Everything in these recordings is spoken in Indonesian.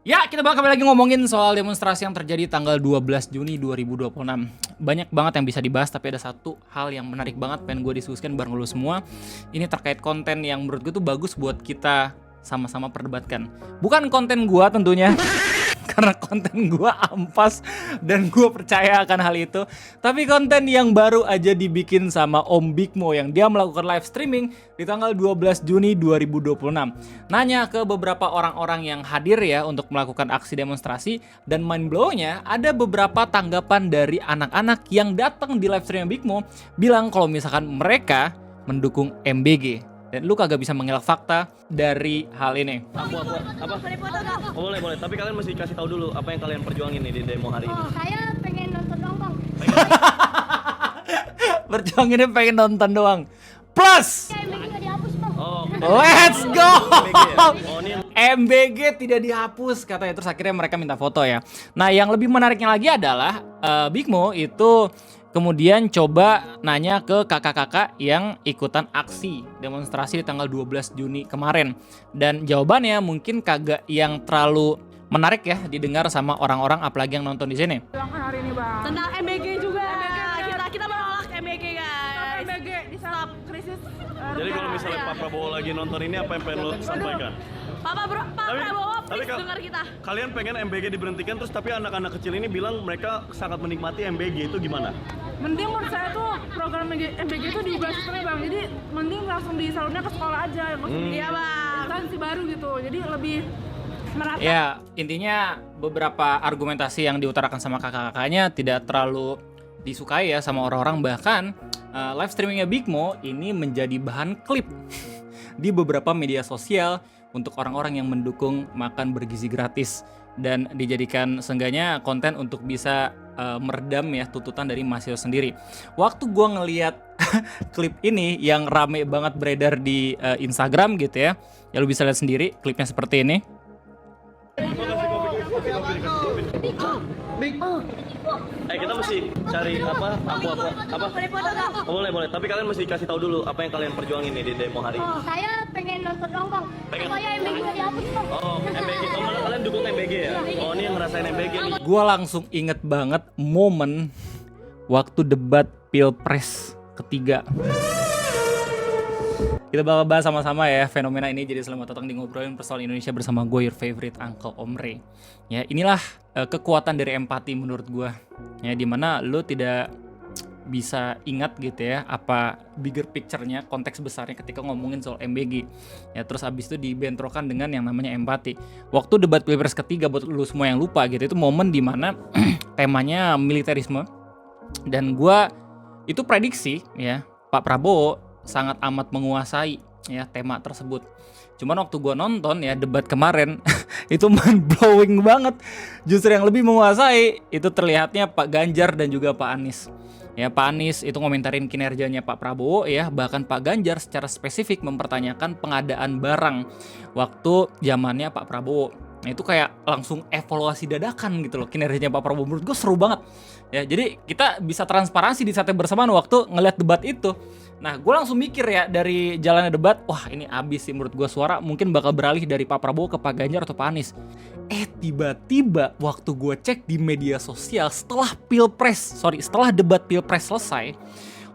Ya, kita bakal lagi ngomongin soal demonstrasi yang terjadi tanggal 12 Juni 2026. Banyak banget yang bisa dibahas, tapi ada satu hal yang menarik banget pengen gue diskusikan bareng lu semua. Ini terkait konten yang menurut gue tuh bagus buat kita sama-sama perdebatkan. Bukan konten gue tentunya, karena konten gue ampas dan gue percaya akan hal itu. Tapi konten yang baru aja dibikin sama Om Bigmo yang dia melakukan live streaming di tanggal 12 Juni 2026. Nanya ke beberapa orang-orang yang hadir ya untuk melakukan aksi demonstrasi, dan mind blow-nya ada beberapa tanggapan dari anak-anak yang datang di live streaming Bigmo bilang kalau misalkan mereka mendukung MBG. Dan lu kagak bisa mengelak fakta dari hal ini. Apa? Oh, boleh. Tapi kalian mesti kasih tahu dulu apa yang kalian perjuangin nih di demo hari ini. Oh, saya pengen nonton dong, Bang. Perjuanginnya pengen nonton doang. Plus, Ya, MBG nggak dihapus, Bang. Oh, let's go. MBG ya? Oh, ini MBG tidak dihapus katanya. Terus akhirnya mereka minta foto ya. Nah, yang lebih menariknya lagi adalah Bigmo itu kemudian coba nanya ke kakak-kakak yang ikutan aksi demonstrasi di tanggal 12 Juni kemarin. Dan jawabannya mungkin kagak yang terlalu menarik ya didengar sama orang-orang apalagi yang nonton di sini. Hari ini, Bang. Tentang MBG juga. Kita menolak MBG, guys. MBG di saat krisis. jadi kalau misalnya Pak Prabowo lagi nonton ini apa yang pengen lo sampaikan? Pak Prabowo, please dengar kita. Kalian pengen MBG diberhentikan terus tapi anak-anak kecil ini bilang mereka sangat menikmati MBG, itu gimana? Mending menurut saya tuh program MBG itu diubah sistemnya, Bang. Jadi mending langsung disalurnya ke sekolah aja, maksudnya Iya, Bang. instansi baru gitu. Jadi lebih merata. Ya, intinya beberapa argumentasi yang diutarakan sama kakak-kakaknya tidak terlalu disukai ya sama orang-orang. Bahkan live streamingnya Bigmo ini menjadi bahan klip di beberapa media sosial untuk orang-orang yang mendukung makan bergizi gratis, dan dijadikan seenggaknya konten untuk bisa meredam ya tuntutan dari mahasiswa sendiri. Waktu gua ngeliat klip ini yang rame banget beredar di Instagram gitu ya, ya lu bisa lihat sendiri klipnya seperti ini. Kita mesti cari apa? Oh, boleh. Tapi kalian mesti kasih tahu dulu apa yang kalian perjuangin nih di demo hari ini. Oh, saya pengen nonton dong, Bang. Pengen. Saya MBG nggak dihapus, Bang. Oh, MBG. Oh, malah kalian dukung MBG ya? Oh, ini yang ngerasain MBG nih. Gua langsung inget banget momen waktu debat Pilpres ketiga. Kita bakal bahas sama-sama ya fenomena ini. Jadi selamat datang di Ngobrolin Persoalan Indonesia bersama gue, your favorite Uncle Omre. Ya, inilah kekuatan dari empati menurut gue. Ya, dimana lo tidak bisa ingat gitu ya apa bigger picture-nya, konteks besarnya ketika ngomongin soal MBG. Ya, terus abis itu dibentrokan dengan yang namanya empati. Waktu debat Pilpres ketiga, buat lu semua yang lupa gitu, itu momen dimana temanya militerisme. Dan gue itu prediksi ya, Pak Prabowo sangat amat menguasai ya tema tersebut. Cuman waktu gue nonton ya debat kemarin itu mind blowing banget. Justru yang lebih menguasai itu terlihatnya Pak Ganjar dan juga Pak Anies. Ya, Pak Anies itu ngomentarin kinerjanya Pak Prabowo ya, bahkan Pak Ganjar secara spesifik mempertanyakan pengadaan barang waktu zamannya Pak Prabowo. Nah, itu kayak langsung evaluasi dadakan gitu loh kinerjanya Pak Prabowo. Menurut gue seru banget. Ya, jadi kita bisa transparansi di saat yang bersamaan waktu ngeliat debat itu. Nah, gue langsung mikir ya dari jalannya debat, wah ini abis sih menurut gue, suara mungkin bakal beralih dari Pak Prabowo ke Pak Ganjar atau Pak Anies. Tiba-tiba waktu gue cek di media sosial setelah debat Pilpres selesai,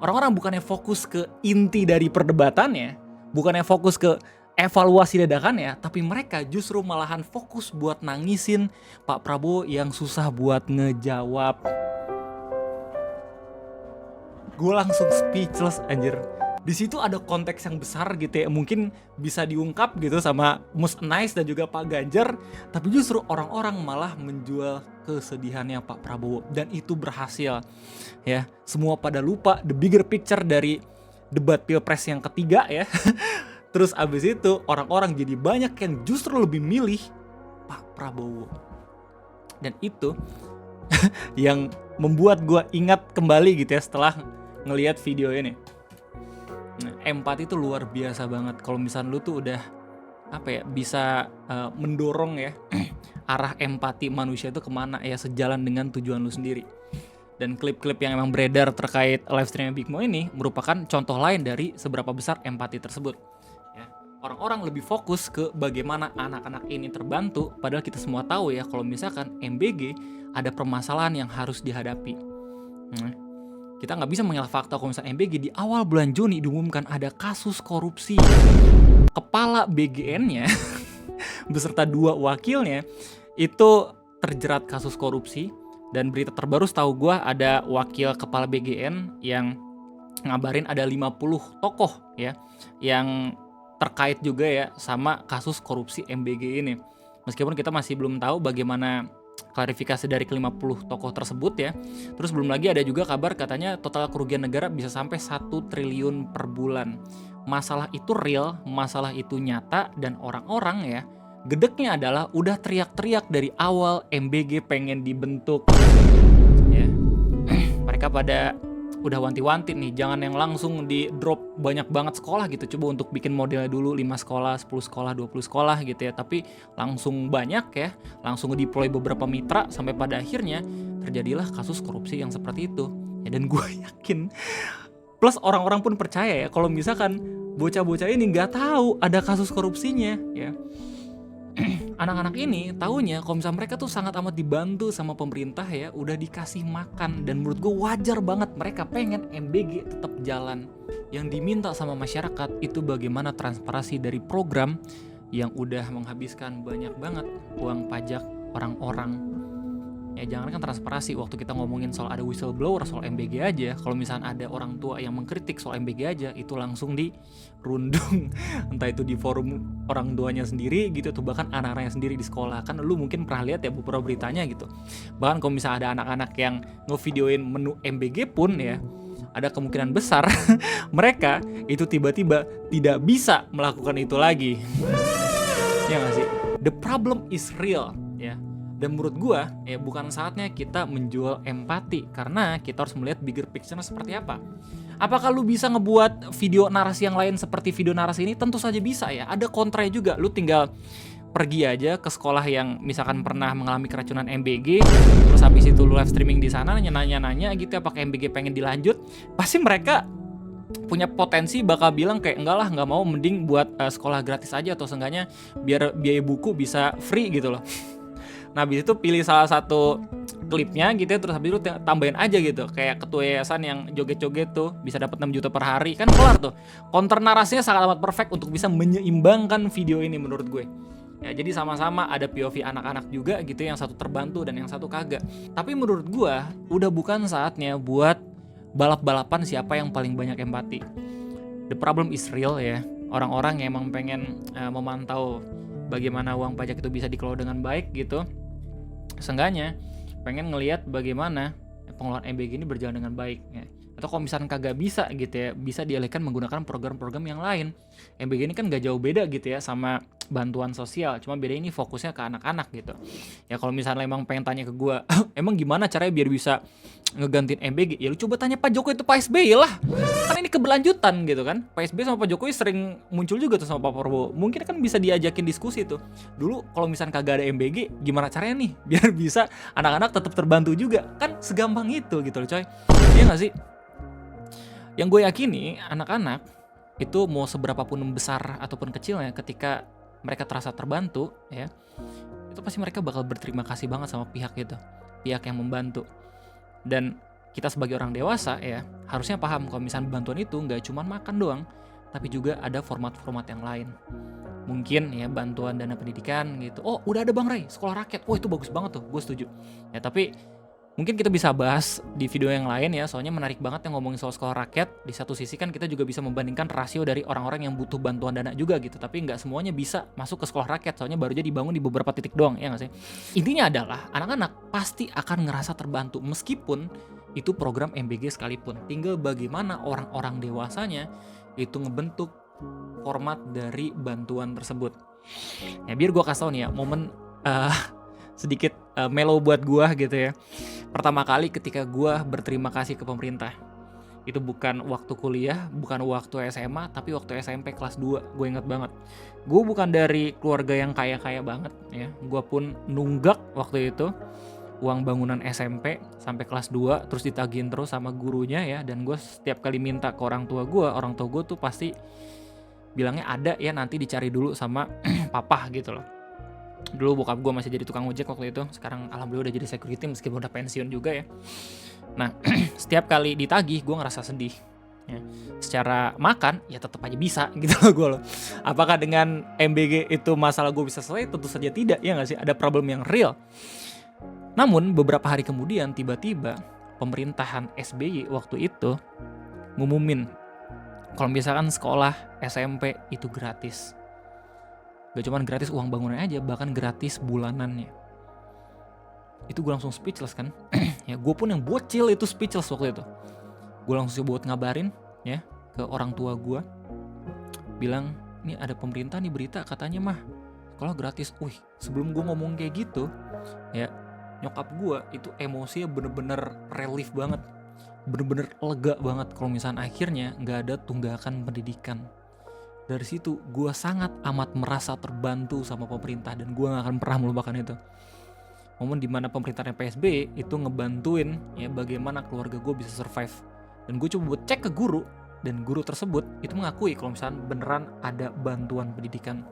orang-orang bukannya fokus ke inti dari perdebatannya, bukannya fokus ke evaluasi dadakannya, tapi mereka justru malahan fokus buat nangisin Pak Prabowo yang susah buat ngejawab. Gue langsung speechless anjir. Di situ ada konteks yang besar gitu ya, mungkin bisa diungkap gitu sama Mus Anies dan juga Pak Ganjar, tapi justru orang-orang malah menjual kesedihannya Pak Prabowo, dan itu berhasil. Ya, semua pada lupa the bigger picture dari debat Pilpres yang ketiga ya. Terus abis itu orang-orang jadi banyak yang justru lebih milih Pak Prabowo. Dan itu yang membuat gue ingat kembali gitu ya setelah ngelihat video ini. Nah, empati itu luar biasa banget. Kalau misalnya lu tuh udah bisa mendorong ya arah empati manusia itu kemana ya, sejalan dengan tujuan lu sendiri. Dan klip-klip yang emang beredar terkait live streaming Bigmo ini merupakan contoh lain dari seberapa besar empati tersebut. Ya. orang-orang lebih fokus ke bagaimana anak-anak ini terbantu, padahal kita semua tahu ya kalau misalkan MBG ada permasalahan yang harus dihadapi. Kita nggak bisa mengelak fakta kalau misalkan MBG di awal bulan Juni diumumkan ada kasus korupsi. Kepala BGN-nya beserta 2 wakilnya itu terjerat kasus korupsi, dan berita terbaru setahu gue ada wakil kepala BGN yang ngabarin ada 50 tokoh ya yang terkait juga ya sama kasus korupsi MBG ini. Meskipun kita masih belum tahu bagaimana klarifikasi dari ke-50 tokoh tersebut ya. Terus belum lagi ada juga kabar katanya total kerugian negara bisa sampai 1 triliun per bulan. Masalah itu real, masalah itu nyata, dan orang-orang ya gedeknya adalah udah teriak-teriak dari awal MBG pengen dibentuk ya. Mereka pada udah wanti-wanti nih, jangan yang langsung di drop banyak banget sekolah gitu. Coba untuk bikin modelnya dulu 5 sekolah, 10 sekolah, 20 sekolah gitu ya. Tapi langsung banyak ya, langsung deploy beberapa mitra sampai pada akhirnya terjadilah kasus korupsi yang seperti itu. Ya, dan gue yakin plus orang-orang pun percaya ya kalau misalkan bocah-bocah ini nggak tahu ada kasus korupsinya ya. Anak-anak ini taunya kalau misalnya mereka tuh sangat amat dibantu sama pemerintah ya, udah dikasih makan, dan menurut gue wajar banget mereka pengen MBG tetap jalan. Yang diminta sama masyarakat itu bagaimana transparansi dari program yang udah menghabiskan banyak banget uang pajak orang-orang. Ya jangan kan transparansi, waktu kita ngomongin soal ada whistleblower soal MBG aja, kalau misalnya ada orang tua yang mengkritik soal MBG aja, itu langsung dirundung entah itu di forum orang tuanya sendiri gitu, atau bahkan anak-anaknya sendiri di sekolah. Kan lu mungkin pernah lihat ya beberapa beritanya gitu, bahkan kalau misalnya ada anak-anak yang ngevideoin menu MBG pun ya, ada kemungkinan besar mereka itu tiba-tiba tidak bisa melakukan itu lagi. Ya nggak sih? The problem is real ya. Dan menurut gua ya bukan saatnya kita menjual empati, karena kita harus melihat bigger picture-nya seperti apa. Apakah lu bisa ngebuat video narasi yang lain seperti video narasi ini? Tentu saja bisa ya. Ada kontranya juga. Lu tinggal pergi aja ke sekolah yang misalkan pernah mengalami keracunan MBG, terus habis itu lu live streaming di sana nanya-nanya gitu apakah MBG pengen dilanjut. Pasti mereka punya potensi bakal bilang kayak enggak lah, nggak mau, mending buat sekolah gratis aja, atau seenggaknya biar biaya buku bisa free gitu loh. Nah habis itu pilih salah satu klipnya gitu ya, terus habis itu tambahin aja gitu kayak ketua yayasan yang joget-joget tuh bisa dapat 6 juta per hari, kan kelar tuh. Counter narasinya sangat amat perfect untuk bisa menyeimbangkan video ini menurut gue. Ya jadi sama-sama ada POV anak-anak juga gitu, yang satu terbantu dan yang satu kagak. Tapi menurut gue udah bukan saatnya buat balap-balapan siapa yang paling banyak empati. The problem is real ya. Orang-orang yang emang pengen memantau bagaimana uang pajak itu bisa dikelola dengan baik gitu, seenggaknya pengen ngelihat bagaimana pengelolaan MBG ini berjalan dengan baik ya. Atau kalau misalkan kagak bisa gitu ya, bisa dialihkan menggunakan program-program yang lain. MBG ini kan gak jauh beda gitu ya sama bantuan sosial, cuma beda ini fokusnya ke anak-anak gitu. Ya kalau misalnya emang pengen tanya ke gue, emang gimana caranya biar bisa ngegantiin MBG? Ya lu coba tanya Pak Jokowi itu Pak SBY lah. Kan ini keberlanjutan gitu kan. Pak SBY sama Pak Jokowi sering muncul juga tuh sama Pak Prabowo. Mungkin kan bisa diajakin diskusi tuh. Dulu kalau misalnya kagak ada MBG, gimana caranya nih biar bisa anak-anak tetap terbantu juga? Kan segampang itu gitu loh coy. Iya gak sih? Yang gue yakini anak-anak itu mau seberapa pun besar ataupun kecilnya, ketika mereka terasa terbantu ya, itu pasti mereka bakal berterima kasih banget sama pihak itu, pihak yang membantu. Dan kita sebagai orang dewasa ya harusnya paham kalau misalnya bantuan itu nggak cuma makan doang, tapi juga ada format-format yang lain. Mungkin ya bantuan dana pendidikan gitu. Oh udah ada Bang Ray, sekolah rakyat. Oh itu bagus banget tuh, gue setuju. Ya tapi mungkin kita bisa bahas di video yang lain ya, soalnya menarik banget yang ngomongin soal sekolah rakyat. Di satu sisi kan kita juga bisa membandingkan rasio dari orang-orang yang butuh bantuan dana juga gitu, tapi nggak semuanya bisa masuk ke sekolah rakyat, soalnya baru aja dibangun di beberapa titik doang, ya nggak sih? Intinya adalah anak-anak pasti akan ngerasa terbantu meskipun itu program MBG sekalipun. Tinggal bagaimana orang-orang dewasanya itu ngebentuk format dari bantuan tersebut. Ya biar gue kasih tau nih ya, momen sedikit mellow buat gue gitu ya. Pertama kali ketika gue berterima kasih ke pemerintah, itu bukan waktu kuliah, bukan waktu SMA, tapi waktu SMP kelas 2. Gue inget banget, gue bukan dari keluarga yang kaya-kaya banget ya. Gue pun nunggak waktu itu uang bangunan SMP sampai kelas 2, terus ditagihin terus sama gurunya ya. Dan gue setiap kali minta ke orang tua gue tuh pasti bilangnya ada ya, nanti dicari dulu sama papa gitu loh. Dulu bokap gue masih jadi tukang ojek waktu itu, sekarang alhamdulillah udah jadi security meskipun udah pensiun juga ya. Nah setiap kali ditagih gue ngerasa sedih ya. Secara makan ya tetap aja bisa gitu loh gue loh. Apakah dengan MBG itu masalah gue bisa selesai? Tentu saja tidak, ya gak sih? Ada problem yang real. Namun beberapa hari kemudian tiba-tiba pemerintahan SBY waktu itu ngumumin kalau misalkan sekolah SMP itu gratis. Gak cuman gratis uang bangunan aja, bahkan gratis bulanannya. Itu gue langsung speechless kan. Ya gue pun yang bocil itu speechless waktu itu. Gue langsung buat ngabarin ya ke orang tua gue, bilang ini ada pemerintah nih berita katanya mah sekolah gratis. Sebelum gue ngomong kayak gitu ya, nyokap gue itu emosinya bener-bener relief banget, bener-bener lega banget kalau misalnya akhirnya nggak ada tunggakan pendidikan. Dari situ gue sangat amat merasa terbantu sama pemerintah dan gue gak akan pernah melupakan itu. Momen dimana pemerintahnya PSB itu ngebantuin ya bagaimana keluarga gue bisa survive. Dan gue coba buat cek ke guru, dan guru tersebut itu mengakui kalau misalnya beneran ada bantuan pendidikan.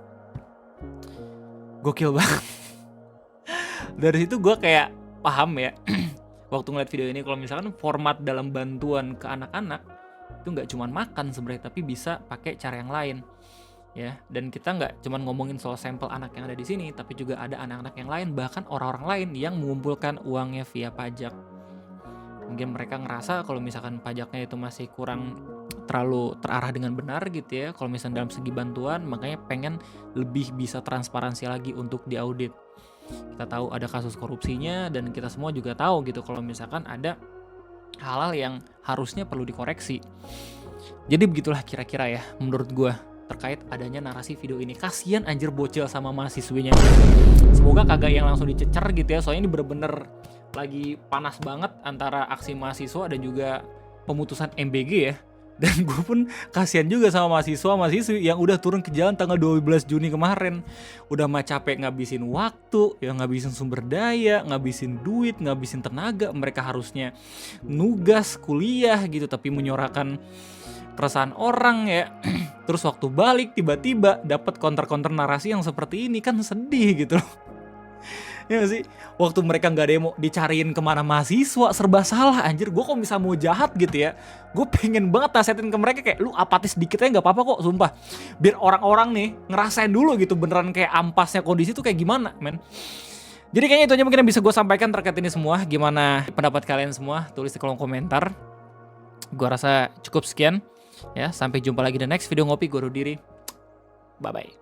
Gokil banget. Dari situ gue kayak paham ya waktu ngeliat video ini kalau misalkan format dalam bantuan ke anak-anak itu nggak cuma makan sebenarnya, tapi bisa pakai cara yang lain ya. Dan kita nggak cuma ngomongin soal sampel anak yang ada di sini, tapi juga ada anak-anak yang lain, bahkan orang-orang lain yang mengumpulkan uangnya via pajak. Mungkin mereka ngerasa kalau misalkan pajaknya itu masih kurang terlalu terarah dengan benar gitu ya, kalau misalnya dalam segi bantuan, makanya pengen lebih bisa transparansi lagi untuk diaudit. Kita tahu ada kasus korupsinya, dan kita semua juga tahu gitu kalau misalkan ada hal-hal yang harusnya perlu dikoreksi. Jadi begitulah kira-kira ya menurut gue terkait adanya narasi video ini. Kasian anjir bocil sama mahasiswinya. Semoga kagak yang langsung dicecer gitu ya, soalnya ini bener-bener lagi panas banget antara aksi mahasiswa dan juga pemutusan MBG ya. Dan gue pun kasihan juga sama mahasiswa-mahasiswi yang udah turun ke jalan tanggal 12 Juni kemarin. Udah mah capek ngabisin waktu, ya ngabisin sumber daya, ngabisin duit, ngabisin tenaga. Mereka harusnya nugas, kuliah gitu, tapi menyorakan perasaan orang ya. Terus waktu balik tiba-tiba dapat counter-counter narasi yang seperti ini, kan sedih gitu loh. Ya gak sih? Waktu mereka gak demo dicariin kemana mahasiswa, serba salah anjir. Gue kok bisa mau jahat gitu ya, gue pengen banget nasehatin ke mereka kayak lu apatis dikit aja gak apa-apa kok, sumpah. Biar orang-orang nih ngerasain dulu gitu beneran kayak ampasnya kondisi tuh kayak gimana men. Jadi kayaknya itu aja mungkin yang bisa gue sampaikan terkait ini semua. Gimana pendapat kalian semua? Tulis di kolom komentar. Gue rasa cukup sekian ya. Sampai jumpa lagi di next video ngopi. Gue Rudiri. Bye bye.